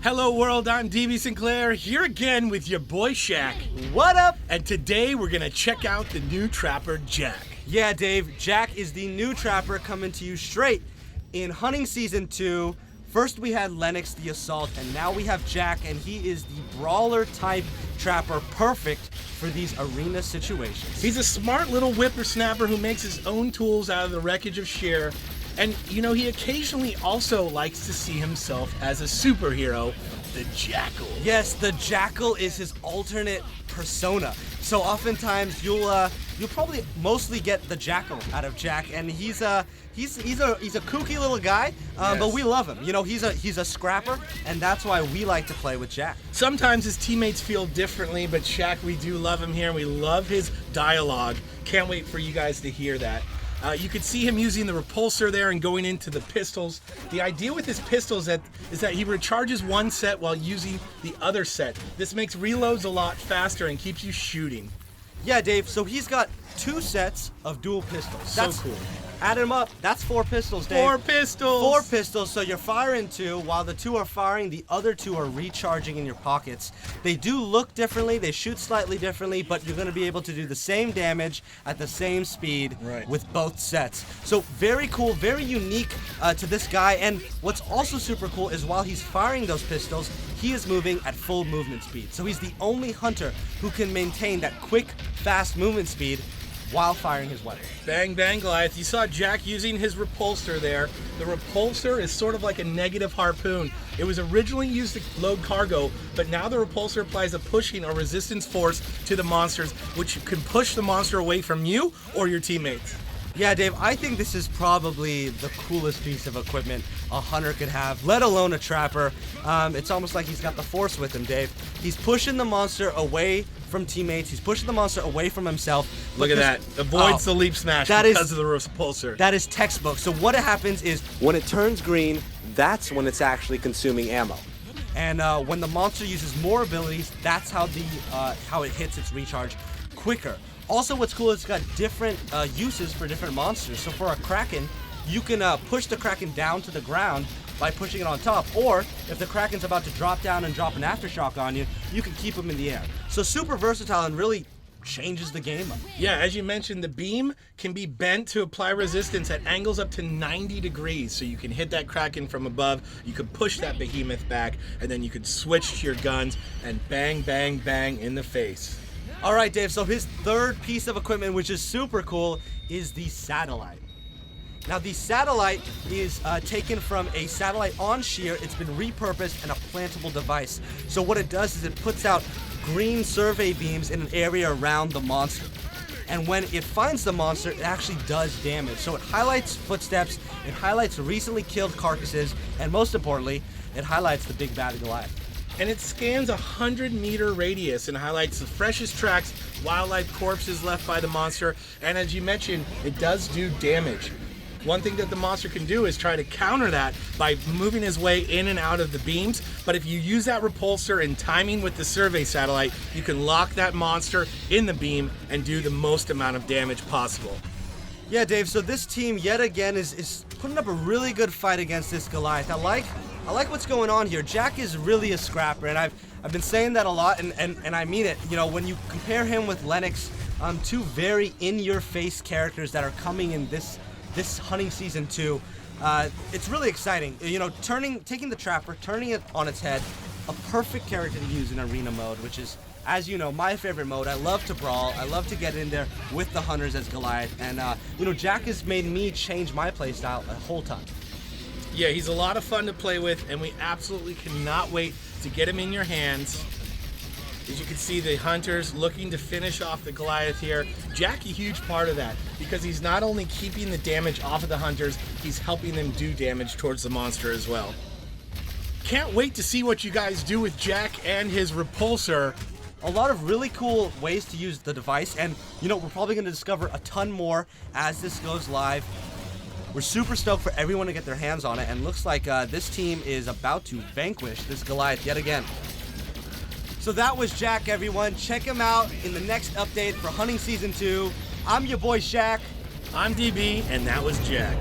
Hello world, I'm DB Sinclair, here again with your boy Shaq. What up? And today we're gonna check out the new Trapper, Jack. Yeah, Dave, Jack is the new Trapper coming to you straight in Hunting Season 2. First we had Lennox the Assault, and now we have Jack, and he is the brawler type Trapper, perfect for these arena situations. He's a smart little whippersnapper who makes his own tools out of the wreckage of Cher. And, you know, he occasionally also likes to see himself as a superhero, the Jackal. Yes, the Jackal is his alternate persona. So oftentimes you'll probably mostly get the Jackal out of Jack, and he's a kooky little guy, Yes. but we love him. You know, he's a scrapper, and that's why we like to play with Jack. Sometimes his teammates feel differently, but Shaq, we do love him here, and we love his dialogue. Can't wait for you guys to hear that. You could see him using the repulsor there and going into the pistols. The idea with his pistols is that he recharges one set while using the other set. This makes reloads a lot faster and keeps you shooting. Yeah, Dave, so he's got 2 sets of dual pistols. That's cool. Add them up, that's 4 pistols, Dave. 4 pistols! 4 pistols, so you're firing 2. While the 2 are firing, the other 2 are recharging in your pockets. They do look differently, they shoot slightly differently, but you're going to be able to do the same damage at the same speed with both sets. So very cool, very unique to this guy, and what's also super cool is while he's firing those pistols, he is moving at full movement speed. So he's the only hunter who can maintain that quick, fast movement speed while firing his weapon. Bang, bang, Goliath. You saw Jack using his repulsor there. The repulsor is sort of like a negative harpoon. It was originally used to load cargo, but now the repulsor applies a pushing or resistance force to the monsters, which can push the monster away from you or your teammates. Yeah, Dave, I think this is probably the coolest piece of equipment a hunter could have, let alone a trapper. It's almost like he's got the force with him, Dave. He's pushing the monster away from teammates. He's pushing the monster away from himself. Look at that. Avoids the leap smash because of the repulsor. That is textbook. So what happens is when it turns green, that's when it's actually consuming ammo. And when the monster uses more abilities, that's how it hits its recharge quicker. Also, what's cool is it's got different uses for different monsters. So for a Kraken, you can push the Kraken down to the ground by pushing it on top. Or if the Kraken's about to drop down and drop an aftershock on you, you can keep him in the air. So super versatile and really changes the game up. Yeah, as you mentioned, the beam can be bent to apply resistance at angles up to 90 degrees. So you can hit that Kraken from above, you could push that behemoth back, and then you could switch to your guns and bang, bang, bang in the face. All right, Dave, so his third piece of equipment, which is super cool, is the satellite. Now, the satellite is taken from a satellite on shear. It's been repurposed in a plantable device. So what it does is it puts out green survey beams in an area around the monster. And when it finds the monster, it actually does damage. So it highlights footsteps, it highlights recently killed carcasses, and most importantly, it highlights the big bad Goliath. And it scans a 100-meter radius and highlights the freshest tracks, wildlife corpses left by the monster, and as you mentioned, it does do damage. One thing that the monster can do is try to counter that by moving his way in and out of the beams, but if you use that repulsor in timing with the survey satellite, you can lock that monster in the beam and do the most amount of damage possible. Yeah, Dave, so this team yet again is putting up a really good fight against this Goliath. I like what's going on here. Jack is really a scrapper, and I've been saying that a lot, and I mean it. You know, when you compare him with Lennox, 2 very in-your-face characters that are coming in this hunting season 2, it's really exciting. You know, taking the Trapper, turning it on its head, a perfect character to use in arena mode, which is, as you know, my favorite mode. I love to brawl. I love to get in there with the hunters as Goliath, and you know, Jack has made me change my playstyle a whole ton. Yeah, he's a lot of fun to play with, and we absolutely cannot wait to get him in your hands. As you can see, the hunters looking to finish off the Goliath here. Jack, a huge part of that, because he's not only keeping the damage off of the hunters, he's helping them do damage towards the monster as well. Can't wait to see what you guys do with Jack and his repulsor. A lot of really cool ways to use the device, and you know, we're probably going to discover a ton more as this goes live. We're super stoked for everyone to get their hands on it, and looks like this team is about to vanquish this Goliath yet again. So that was Jack, everyone. Check him out in the next update for Hunting Season 2. I'm your boy Shaq. I'm DB, and that was Jack.